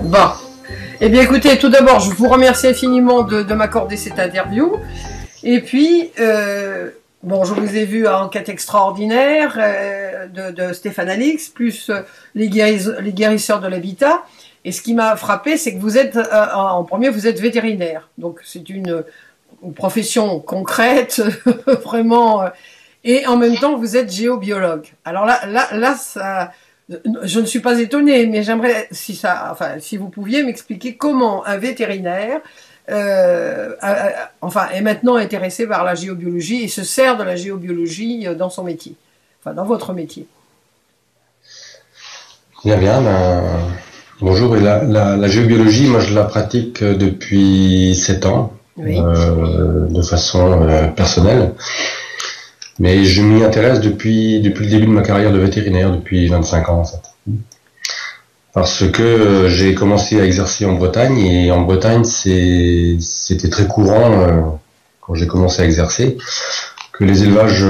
Bon. Eh bien, écoutez, tout d'abord, je vous remercie infiniment de m'accorder cette interview. Et puis, bon, je vous ai vu à Enquête extraordinaire de Stéphane Alix, plus les guérisseurs de l'habitat. Et ce qui m'a frappé, c'est que vous êtes, en premier, vous êtes vétérinaire. Donc, c'est une profession concrète, vraiment. Et en même temps, vous êtes géobiologue. Alors là, ça... Je ne suis pas étonnée, mais j'aimerais, si vous pouviez m'expliquer comment un vétérinaire, est maintenant intéressé par la géobiologie et se sert de la géobiologie dans son métier, enfin dans votre métier. Bien, bonjour. Et la géobiologie, moi je la pratique depuis 7 ans, oui. De façon personnelle. Mais je m'y intéresse depuis le début de ma carrière de vétérinaire, depuis 25 ans en fait. Parce que j'ai commencé à exercer en Bretagne, et en Bretagne c'était très courant, quand j'ai commencé à exercer, que les élevages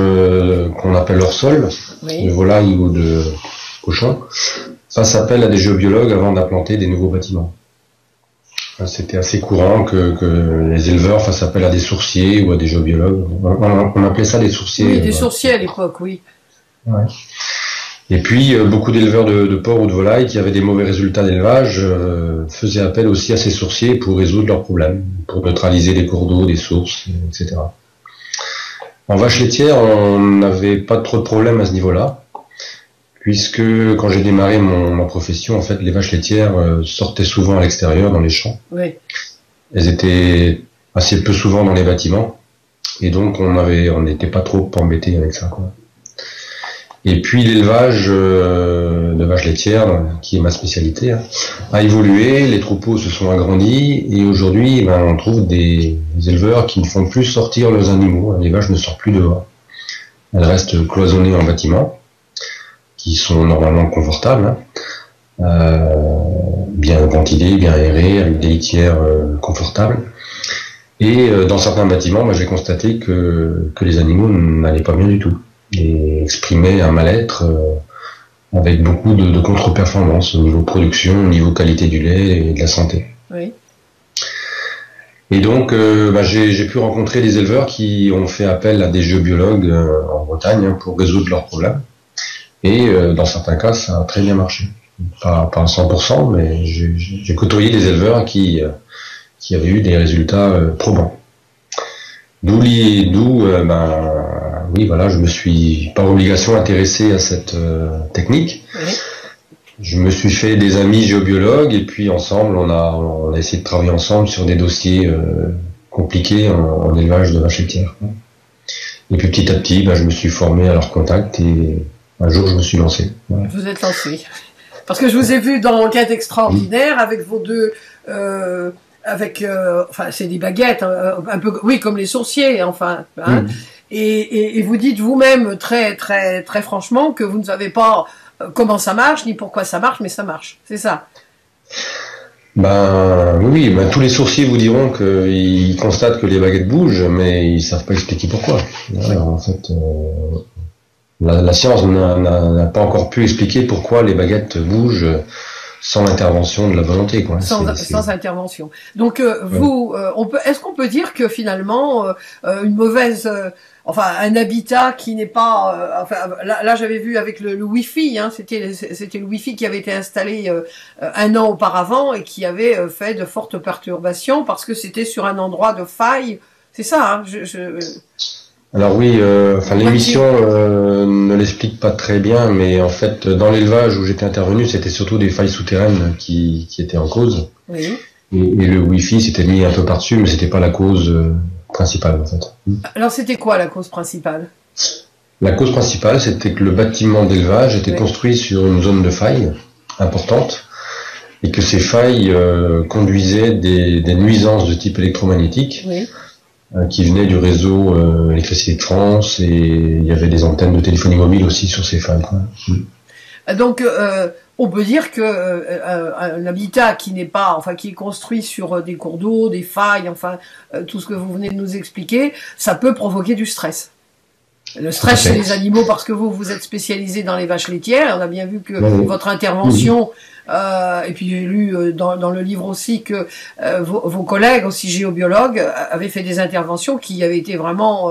qu'on appelle hors sol, oui. De volailles ou de cochons, ça s'appelle à des géobiologues avant d'implanter des nouveaux bâtiments. C'était assez courant que les éleveurs fassent appel à des sourciers ou à des géobiologues. On appelait ça des sourciers. Oui, des sourciers à l'époque, oui. Ouais. Et puis, beaucoup d'éleveurs de porcs ou de volailles qui avaient des mauvais résultats d'élevage faisaient appel aussi à ces sourciers pour résoudre leurs problèmes, pour neutraliser des cours d'eau, des sources, etc. En vache laitière, on n'avait pas trop de problèmes à ce niveau-là, puisque quand j'ai démarré ma profession, en fait, les vaches laitières sortaient souvent à l'extérieur, dans les champs. Oui. Elles étaient assez peu souvent dans les bâtiments, et donc on n'était pas trop embêtés avec ça, quoi. Et puis l'élevage de vaches laitières, qui est ma spécialité, a évolué, les troupeaux se sont agrandis, et aujourd'hui, on trouve des éleveurs qui ne font plus sortir leurs animaux. Les vaches ne sortent plus dehors. Elles restent cloisonnées en bâtiment, qui sont normalement confortables, bien ventilés, bien aérés, avec des litières confortables. Et dans certains bâtiments, j'ai constaté que les animaux n'allaient pas bien du tout, et exprimaient un mal-être avec beaucoup de contre-performances au niveau production, au niveau qualité du lait et de la santé. Oui. Et donc, j'ai pu rencontrer des éleveurs qui ont fait appel à des géobiologues en Bretagne pour résoudre leurs problèmes. Et dans certains cas, ça a très bien marché. Pas à 100%, mais j'ai côtoyé des éleveurs qui avaient eu des résultats probants. Oui, voilà, je me suis par obligation intéressé à cette technique. Oui. Je me suis fait des amis géobiologues, et puis ensemble, on a essayé de travailler ensemble sur des dossiers compliqués en élevage de vaches laitières. Et puis petit à petit, je me suis formé à leur contact, et un jour, je me suis lancé. Voilà. Vous êtes lancé. Parce que je vous ai vu dans Enquête extraordinaire avec vos deux... c'est des baguettes, un peu, oui, comme les sourciers, enfin. Hein, et vous dites vous-même très, très, très franchement que vous ne savez pas comment ça marche, ni pourquoi ça marche, mais ça marche. C'est ça. Oui, tous les sourciers vous diront qu'ils constatent que les baguettes bougent, mais ils savent pas expliquer pourquoi. Alors, en fait, la science n'a pas encore pu expliquer pourquoi les baguettes bougent sans l'intervention de la volonté, quoi. Sans intervention. Donc est-ce qu'on peut dire que finalement une mauvaise, un habitat qui n'est pas, là j'avais vu avec le Wi-Fi, c'était le Wi-Fi qui avait été installé 1 an auparavant et qui avait fait de fortes perturbations parce que c'était sur un endroit de faille. C'est ça, Alors oui, l'émission ne l'explique pas très bien, mais en fait, dans l'élevage où j'étais intervenu, c'était surtout des failles souterraines qui étaient en cause. Oui. Et le Wi-Fi s'était mis un peu par-dessus, mais c'était pas la cause principale, en fait. Alors c'était quoi la cause principale? La cause principale, c'était que le bâtiment d'élevage était construit sur une zone de faille importante, et que ces failles conduisaient des nuisances de type électromagnétique. Oui. Qui venaient du réseau Électricité de France, et il y avait des antennes de téléphonie mobile aussi sur ces failles. Donc, on peut dire que un habitat qui n'est pas, qui est construit sur des cours d'eau, des failles, tout ce que vous venez de nous expliquer, ça peut provoquer du stress. Le stress chez les animaux, parce que vous êtes spécialisé dans les vaches laitières. On a bien vu que votre intervention, et puis j'ai lu dans le livre aussi que vos collègues, aussi géobiologues, avaient fait des interventions qui avaient été vraiment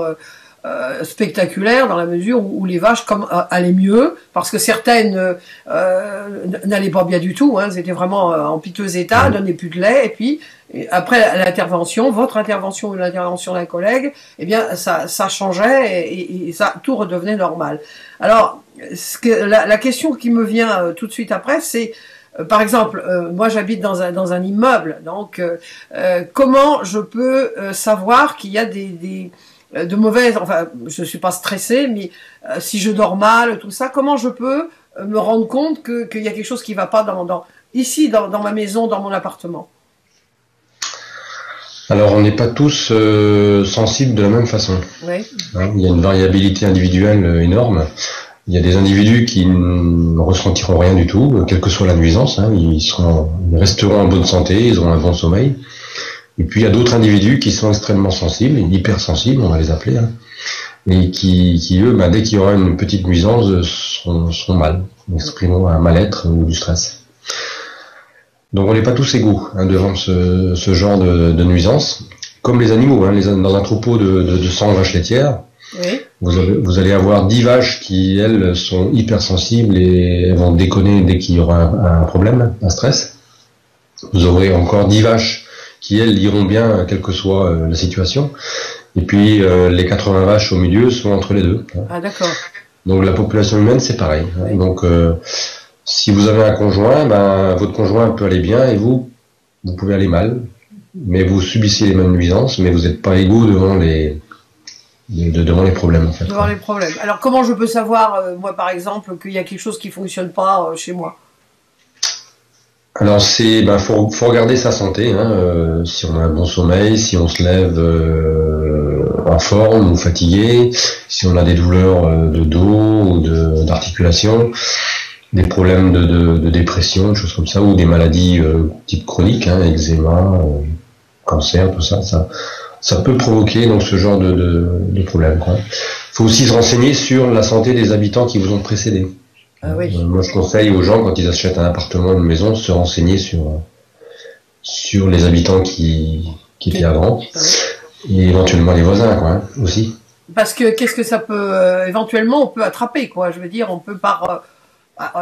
spectaculaires dans la mesure où les vaches allaient mieux, parce que certaines n'allaient pas bien du tout, hein, elles étaient vraiment en piteux état, donnaient plus de lait, et puis après l'intervention, votre intervention ou l'intervention d'un collègue, eh bien ça changeait et ça tout redevenait normal. Alors la question qui me vient tout de suite après, c'est par exemple, moi j'habite dans un immeuble, donc comment je peux savoir qu'il y a de mauvaises, enfin je suis pas stressée, mais si je dors mal, tout ça, comment je peux me rendre compte qu'il y a quelque chose qui va pas ici dans ma maison, dans mon appartement? Alors, on n'est pas tous sensibles de la même façon. Oui. Hein, il y a une variabilité individuelle énorme. Il y a des individus qui ne ressentiront rien du tout, quelle que soit la nuisance. Hein, ils resteront en bonne santé, ils auront un bon sommeil. Et puis, il y a d'autres individus qui sont extrêmement sensibles, hypersensibles, on va les appeler, hein, et qui eux, dès qu'il y aura une petite nuisance, seront mal, exprimeront un mal-être ou du stress. Donc on n'est pas tous égaux devant ce genre de nuisance. Comme les animaux, dans un troupeau de 100 vaches laitières, oui. Vous allez avoir 10 vaches qui, elles, sont hypersensibles et elles vont déconner dès qu'il y aura un problème, un stress. Vous aurez encore 10 vaches qui, elles, iront bien, quelle que soit la situation. Et puis les 80 vaches au milieu sont entre les deux. Ah d'accord. Donc la population humaine, c'est pareil. Oui. Donc si vous avez un conjoint, votre conjoint peut aller bien et vous pouvez aller mal, mais vous subissez les mêmes nuisances, mais vous n'êtes pas égaux devant les problèmes en fait. Devant les problèmes. Alors comment je peux savoir, moi par exemple, qu'il y a quelque chose qui fonctionne pas chez moi? Alors faut regarder sa santé, hein, si on a un bon sommeil, si on se lève en forme ou fatigué, si on a des douleurs de dos ou d'articulation. Des problèmes de dépression, des choses comme ça, ou des maladies type chroniques, hein, eczéma, cancer, tout ça, ça peut provoquer donc ce genre de problème. Il faut aussi se renseigner sur la santé des habitants qui vous ont précédé. Ah oui. Moi, je conseille aux gens, quand ils achètent un appartement, une maison, de se renseigner sur les habitants qui étaient avant, et éventuellement les voisins, aussi. Parce que qu'est-ce que ça peut, éventuellement, on peut attraper, quoi. Je veux dire, on peut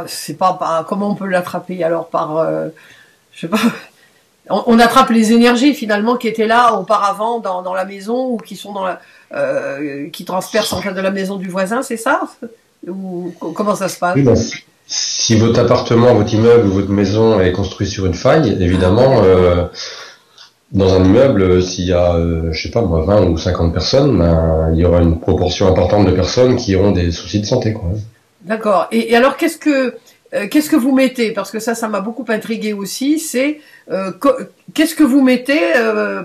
c'est pas comment on peut l'attraper alors je sais pas, on attrape les énergies finalement qui étaient là auparavant dans la maison ou qui sont qui transpercent en fait de la maison du voisin, c'est ça? Ou comment ça se passe? Oui, si votre appartement, votre immeuble ou votre maison est construit sur une faille, évidemment dans un immeuble, s'il y a je sais pas moi 20 ou 50 personnes, il y aura une proportion importante de personnes qui auront des soucis de santé, quoi. D'accord. Et alors, qu'est-ce que vous mettez? Parce que ça m'a beaucoup intrigué aussi. C'est qu'est-ce que vous mettez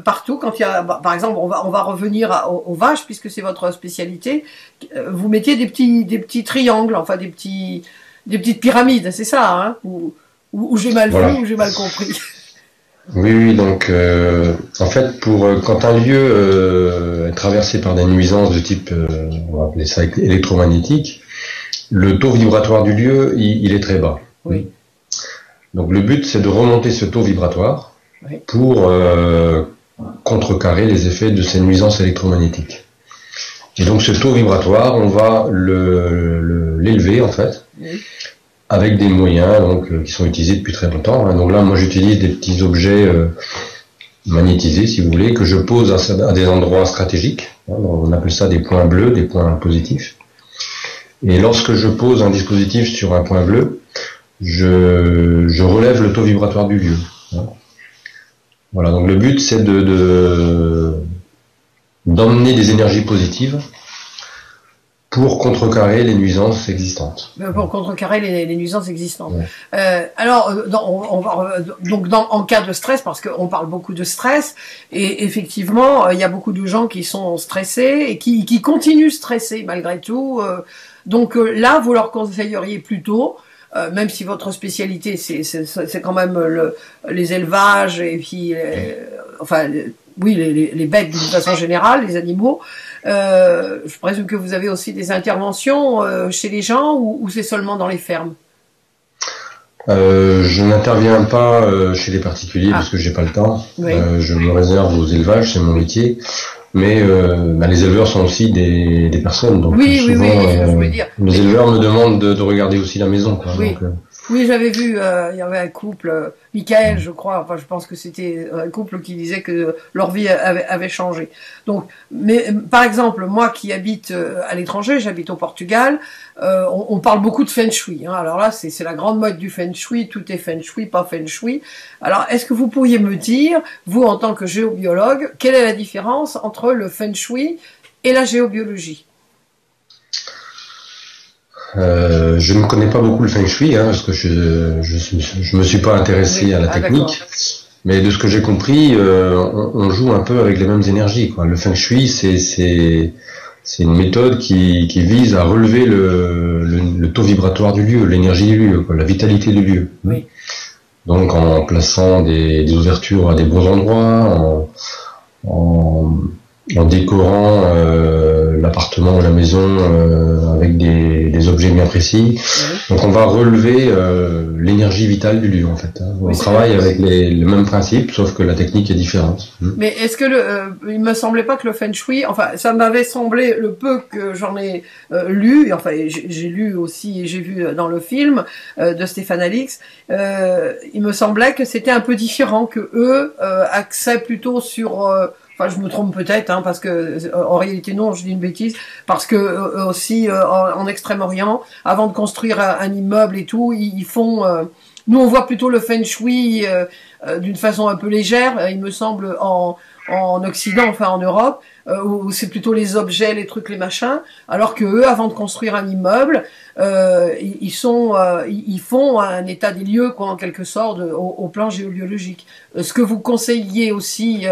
partout quand il y a, par exemple, on va revenir aux vaches puisque c'est votre spécialité. Vous mettiez des petits triangles, enfin des petites pyramides, c'est ça, hein? Ou j'ai mal vu ou j'ai mal compris. Oui, donc en fait, quand un lieu est traversé par des nuisances de type, on va appeler ça électromagnétique, le taux vibratoire du lieu, il est très bas. Oui. Donc le but, c'est de remonter ce taux vibratoire pour contrecarrer les effets de ces nuisances électromagnétiques. Et donc ce taux vibratoire, on va l'élever en fait, avec des moyens qui sont utilisés depuis très longtemps. Donc là, moi j'utilise des petits objets magnétisés, si vous voulez, que je pose à des endroits stratégiques. On appelle ça des points bleus, des points positifs. Et lorsque je pose un dispositif sur un point bleu, je relève le taux vibratoire du lieu. Voilà, donc le but c'est d'emmener des énergies positives pour contrecarrer les nuisances existantes. Pour contrecarrer les nuisances existantes. Ouais. Alors, en cas de stress, parce qu'on parle beaucoup de stress, et effectivement, il y a beaucoup de gens qui sont stressés et qui continuent stressés malgré tout. Donc là, vous leur conseilleriez plutôt, même si votre spécialité c'est quand même les élevages et puis enfin, oui, les bêtes d'une façon générale, les animaux. Je présume que vous avez aussi des interventions chez les gens ou c'est seulement dans les fermes? Je n'interviens pas chez les particuliers parce que j'ai pas le temps. Oui. Je me réserve aux élevages, c'est mon métier. Mais les éleveurs sont aussi des personnes, donc oui, souvent je veux dire. les éleveurs me demandent de regarder aussi la maison, quoi. Oui. Donc, oui, j'avais vu, il y avait un couple, Michael, je crois, enfin je pense que c'était un couple qui disait que leur vie avait changé. Donc, mais par exemple, moi qui habite à l'étranger, j'habite au Portugal, on parle beaucoup de Feng Shui. Hein. Alors là, c'est la grande mode du Feng Shui, tout est Feng Shui, pas Feng Shui. Alors, est-ce que vous pourriez me dire, vous en tant que géobiologue, quelle est la différence entre le Feng Shui et la géobiologie? Je ne connais pas beaucoup le Feng Shui, hein, parce que je me suis pas intéressé à la technique. Mais de ce que j'ai compris, on joue un peu avec les mêmes énergies, quoi. Le Feng Shui, c'est une méthode qui vise à relever le taux vibratoire du lieu, l'énergie du lieu, quoi, la vitalité du lieu. Oui. Donc en plaçant des ouvertures à des bons endroits, en décorant l'appartement ou la maison avec des objets bien précis. Oui. Donc on va relever l'énergie vitale du lieu, en fait. Hein. On travaille avec les mêmes principes, sauf que la technique est différente. Mais est-ce que il me semblait pas que le Feng Shui, enfin ça m'avait semblé, le peu que j'en ai lu, enfin j'ai lu aussi et j'ai vu dans le film de Stéphane Alix, il me semblait que c'était un peu différent, que eux axaient plutôt sur enfin, je me trompe peut-être, hein, parce que en réalité non, je dis une bêtise, parce que aussi en Extrême-Orient, avant de construire un immeuble et tout, ils font. Nous, on voit plutôt le Feng Shui d'une façon un peu légère, il me semble, en Occident, enfin en Europe, où c'est plutôt les objets, les trucs, les machins, alors que eux, avant de construire un immeuble, ils font un état des lieux, quoi, en quelque sorte, au plan géobiologique. Ce que vous conseillez aussi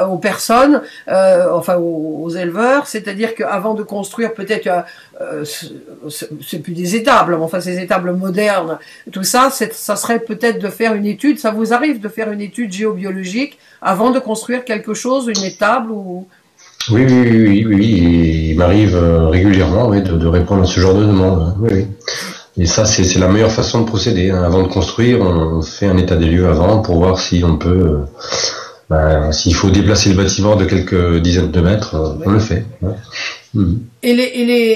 aux personnes, enfin aux éleveurs, c'est-à-dire qu'avant de construire, peut-être, c'est plus des étables, enfin ces étables modernes, tout ça, ça serait peut-être de faire une étude. Ça vous arrive de faire une étude géobiologique avant de construire quelque chose, une étable ou... Oui, il m'arrive régulièrement, oui, de répondre à ce genre de demande. Oui, oui. Et ça, c'est la meilleure façon de procéder. Hein. Avant de construire, on fait un état des lieux avant pour voir si on peut, s'il faut déplacer le bâtiment de quelques dizaines de mètres, on le fait. Ouais. Mmh.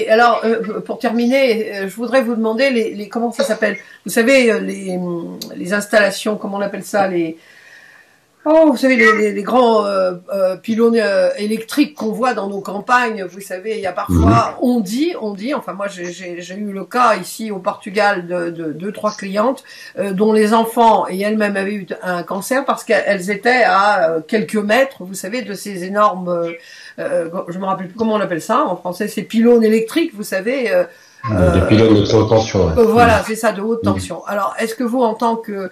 Alors, pour terminer, je voudrais vous demander comment ça s'appelle. Vous savez, les installations, comment on appelle ça, vous savez, les grands pylônes électriques qu'on voit dans nos campagnes, vous savez, il y a parfois, on dit, enfin moi j'ai eu le cas ici au Portugal de 2-3 clientes dont les enfants et elles-mêmes avaient eu un cancer parce qu'elles étaient à quelques mètres, vous savez, de ces énormes, je me rappelle plus comment on appelle ça en français, ces pylônes électriques, vous savez. Des pylônes de haute tension. Ouais. Voilà, c'est ça, de haute tension. Alors, est-ce que vous, en tant que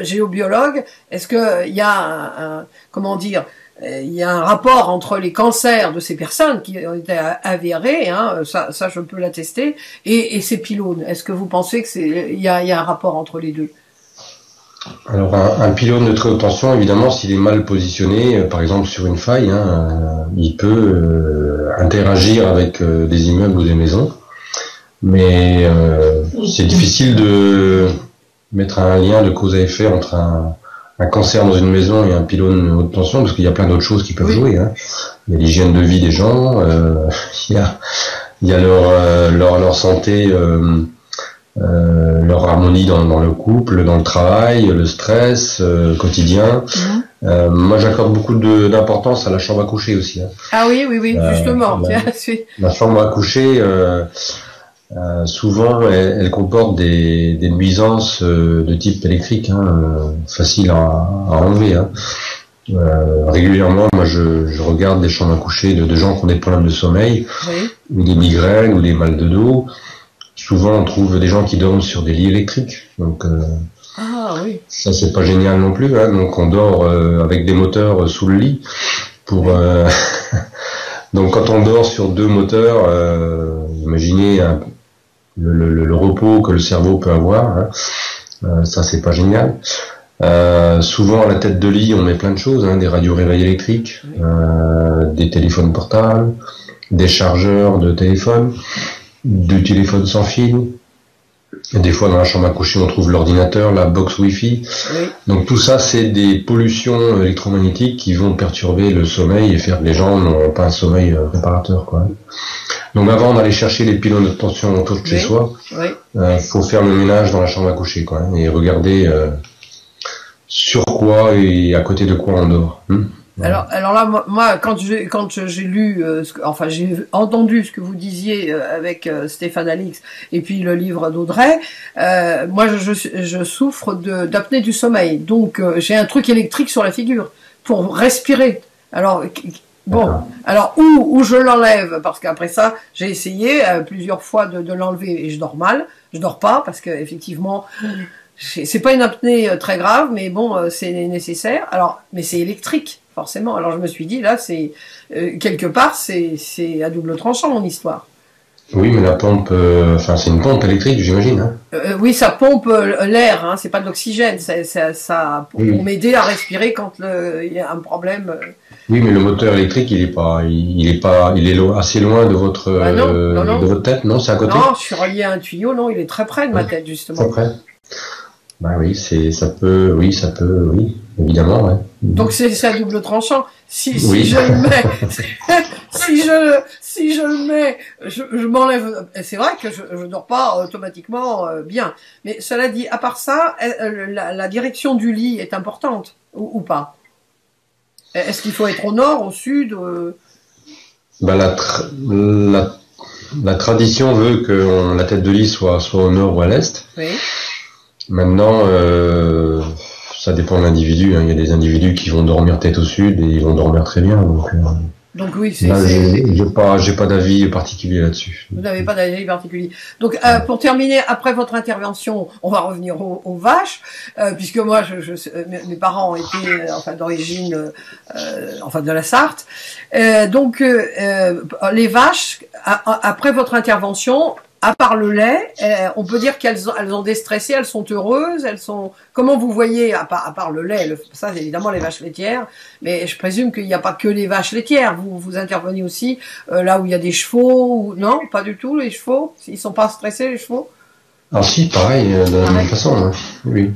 géobiologue, est-ce que il y a il y a un rapport entre les cancers de ces personnes qui ont été avérés, hein, ça je peux l'attester, et ces pylônes? Est-ce que vous pensez que il y a un rapport entre les deux? Alors un pylône de très haute tension, évidemment, s'il est mal positionné, par exemple sur une faille, hein, il peut interagir avec des immeubles ou des maisons. Mais c'est difficile de mettre un lien de cause à effet entre un cancer dans une maison et un pylône haute tension, parce qu'il y a plein d'autres choses qui peuvent jouer. Hein. Il y a l'hygiène de vie des gens, il y a leur santé, leur harmonie dans le couple, dans le travail, le stress quotidien. Moi, j'accorde beaucoup d'importance à la chambre à coucher aussi. Hein. Ah oui, justement. La chambre à coucher... souvent, elle comporte des nuisances de type électrique, hein, faciles à enlever. Hein. Régulièrement, moi, je regarde des chambres à coucher de gens qui ont des problèmes de sommeil, ou des migraines, ou des mal de dos. Souvent, on trouve des gens qui dorment sur des lits électriques. Donc, ça, c'est pas génial non plus. Hein. Donc, on dort avec des moteurs sous le lit. Donc, quand on dort sur 2 moteurs, imaginez le repos que le cerveau peut avoir. Hein. Ça, c'est pas génial. Souvent à la tête de lit, on met plein de choses, hein, des radios réveil électriques, des téléphones portables, des chargeurs de téléphone, du téléphone sans fil. Et des fois dans la chambre à coucher, on trouve l'ordinateur, la box Wi-Fi. Oui. Donc tout ça, c'est des pollutions électromagnétiques qui vont perturber le sommeil et faire que les gens n'ont pas un sommeil réparateur, quoi. Donc avant d'aller chercher les pylônes de tension autour de chez soi, faut faire le ménage dans la chambre à coucher, quoi, et regarder sur quoi et à côté de quoi on dort. Alors là, moi, quand j'ai lu, enfin j'ai entendu ce que vous disiez avec Stéphane Alix et puis le livre d'Audrey, moi je souffre d'apnée du sommeil, donc j'ai un truc électrique sur la figure pour respirer. Alors bon, alors où je l'enlève, parce qu'après ça j'ai essayé plusieurs fois de l'enlever et je dors mal, je dors pas parce que effectivement c'est pas une apnée très grave, mais bon c'est nécessaire. Alors mais c'est électrique. Forcément. Alors je me suis dit, là, c'est quelque part, c'est à double tranchant mon histoire. Oui, mais la pompe, enfin c'est une pompe électrique, j'imagine. Hein. Oui, ça pompe l'air, hein, c'est pas de l'oxygène, ça pour m'aider à respirer quand il y a un problème. Oui, mais le moteur électrique, il est assez loin de votre de votre tête, non? C'est à côté. Non, je suis relié à un tuyau, non, il est très près de ma tête justement. Très près. Bah oui, ça peut, évidemment, ouais. Donc c'est à double tranchant. Si je le mets, si je le mets, je m'enlève. C'est vrai que je dors pas automatiquement bien. Mais cela dit, à part ça, la direction du lit est importante ou pas? Est-ce qu'il faut être au nord, au sud? Bah la tradition veut que la tête de lit soit au nord ou à l'est. Oui. Maintenant, ça dépend de l'individu. Hein. Il y a des individus qui vont dormir tête au sud et ils vont dormir très bien. Donc oui, j'ai pas d'avis particulier là-dessus. Vous n'avez pas d'avis particulier. Donc pour terminer, après votre intervention, on va revenir aux vaches, puisque moi, mes parents étaient d'origine, de la Sarthe. Donc les vaches, après votre intervention. À part le lait, on peut dire qu'elles ont déstressé, elles sont heureuses, Comment vous voyez, à part le lait, ça c'est évidemment les vaches laitières, mais je présume qu'il n'y a pas que les vaches laitières. Vous intervenez aussi là où il y a des chevaux, non, pas du tout les chevaux. Ils sont pas stressés les chevaux? Ah si, pareil, de la même façon, hein. Oui.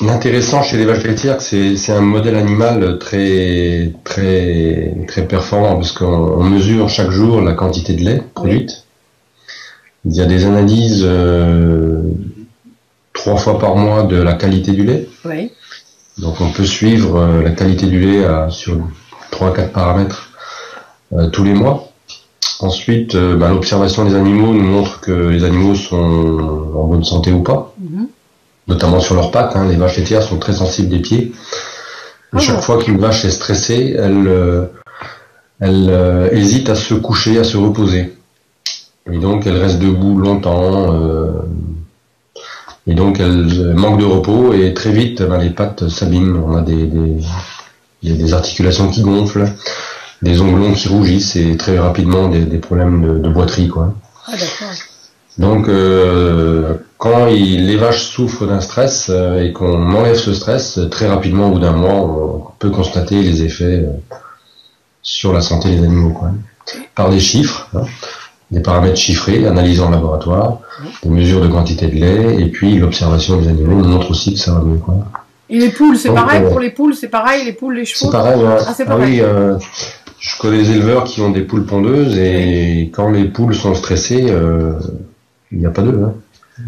L'intéressant chez les vaches laitières, c'est un modèle animal très très très performant parce qu'on mesure chaque jour la quantité de lait produite. Il y a des analyses 3 fois par mois de la qualité du lait. Oui. Donc on peut suivre la qualité du lait sur 3-4 paramètres tous les mois. Ensuite, l'observation des animaux nous montre que les animaux sont en bonne santé ou pas. Notamment sur leurs pattes, hein. Les vaches laitières sont très sensibles des pieds. Et chaque fois qu'une vache est stressée, elle hésite à se coucher, à se reposer. Et donc elle reste debout longtemps. Et donc elle manque de repos et très vite, les pattes s'abîment. On a des articulations qui gonflent, des ongles qui rougissent et très rapidement des problèmes de boiterie, quoi. Ah d'accord. Donc, quand les vaches souffrent d'un stress et qu'on enlève ce stress, très rapidement, au bout d'un mois, on peut constater les effets sur la santé des animaux, quoi. Par des chiffres, hein, des paramètres chiffrés, analysés en laboratoire, des mesures de quantité de lait, et puis l'observation des animaux nous montre aussi que ça va mieux, quoi. Et les poules, c'est pareil pour les poules, c'est pareil, les poules, les chevaux. C'est pareil, ouais. Ah, c'est pareil. Oui, je connais des éleveurs qui ont des poules pondeuses et quand les poules sont stressées, il n'y a pas d'œufs. Hein.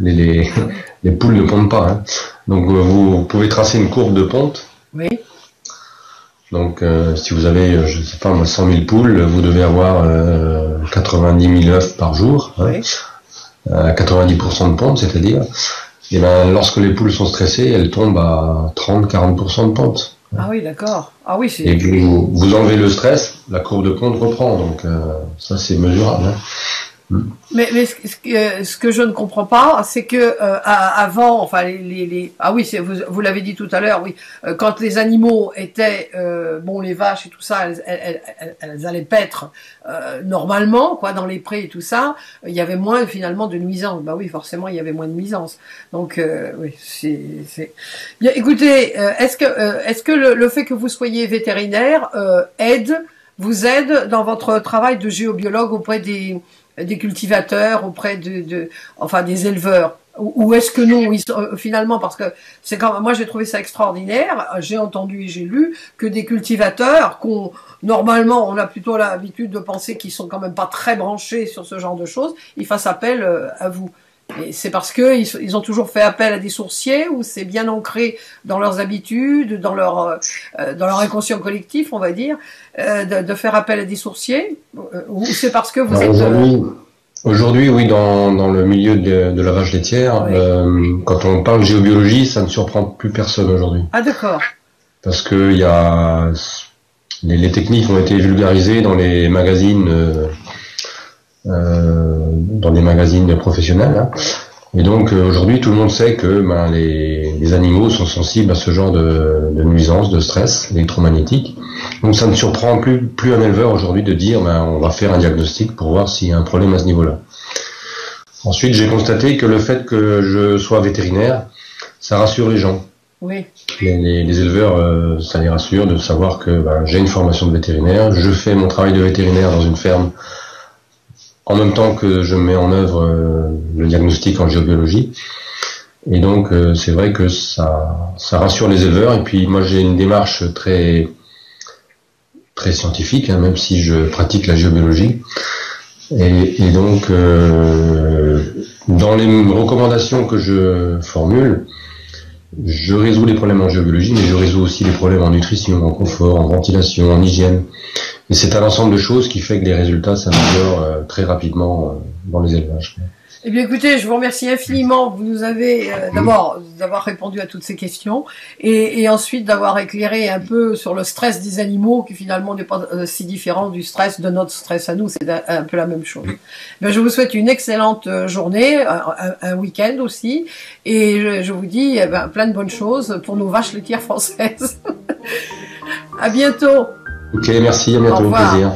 Les poules ne pondent pas. Hein. Donc vous pouvez tracer une courbe de ponte. Oui. Donc si vous avez, je sais pas moi, 100 000 poules, vous devez avoir 90 000 œufs par jour. Hein. Oui. 90% de ponte, c'est-à-dire. Et lorsque les poules sont stressées, elles tombent à 30-40% de ponte. Ah oui, d'accord. Ah oui, et vous enlevez le stress, la courbe de ponte reprend. Donc ça c'est mesurable. Hein. Mais ce que je ne comprends pas, c'est que avant, enfin ah oui, vous l'avez dit tout à l'heure, oui, quand les animaux étaient bon, les vaches et tout ça, elles allaient paître normalement, quoi, dans les prés et tout ça, il y avait moins finalement de nuisances. Bah oui, forcément, il y avait moins de nuisances. Donc oui, c'est bien. Écoutez, est-ce que le fait que vous soyez vétérinaire vous aide dans votre travail de géobiologue auprès des cultivateurs, auprès enfin des éleveurs, ou est-ce que non, finalement, parce que c'est quand moi j'ai trouvé ça extraordinaire, j'ai entendu et j'ai lu que des cultivateurs normalement on a plutôt l'habitude de penser qu'ils sont quand même pas très branchés sur ce genre de choses, ils fassent appel à vous. Et c'est parce que ils ont toujours fait appel à des sourciers, ou c'est bien ancré dans leurs habitudes, dans leur inconscient collectif, on va dire, de faire appel à des sourciers, ou c'est parce que vous êtes... Aujourd'hui, oui, dans le milieu de la vache laitière, oui. Quand on parle géobiologie, ça ne surprend plus personne aujourd'hui. Ah d'accord. Parce que les techniques ont été vulgarisées dans les magazines. Dans des magazines professionnels. Hein. Et donc aujourd'hui, tout le monde sait que les animaux sont sensibles à ce genre de nuisances, de stress électromagnétique. Donc ça ne surprend plus un éleveur aujourd'hui de dire on va faire un diagnostic pour voir s'il y a un problème à ce niveau-là. Ensuite, j'ai constaté que le fait que je sois vétérinaire, ça rassure les gens. Oui. Les éleveurs, ça les rassure de savoir que j'ai une formation de vétérinaire, je fais mon travail de vétérinaire dans une ferme en même temps que je mets en œuvre le diagnostic en géobiologie. Et donc, c'est vrai que ça rassure les éleveurs. Et puis, moi, j'ai une démarche très scientifique, hein, même si je pratique la géobiologie. Et donc, dans les recommandations que je formule, je résous les problèmes en géobiologie, mais je résous aussi les problèmes en nutrition, en confort, en ventilation, en hygiène. Et c'est un ensemble de choses qui fait que les résultats s'améliorent très rapidement dans les élevages. Eh bien, écoutez, je vous remercie infiniment. Vous nous avez d'abord d'avoir répondu à toutes ces questions et ensuite d'avoir éclairé un peu sur le stress des animaux qui finalement n'est pas si différent du stress de notre stress à nous. C'est un peu la même chose. Ben, je vous souhaite une excellente journée, un week-end aussi, et je vous dis plein de bonnes choses pour nos vaches laitières françaises. À bientôt. Ok, merci, à bientôt, au plaisir.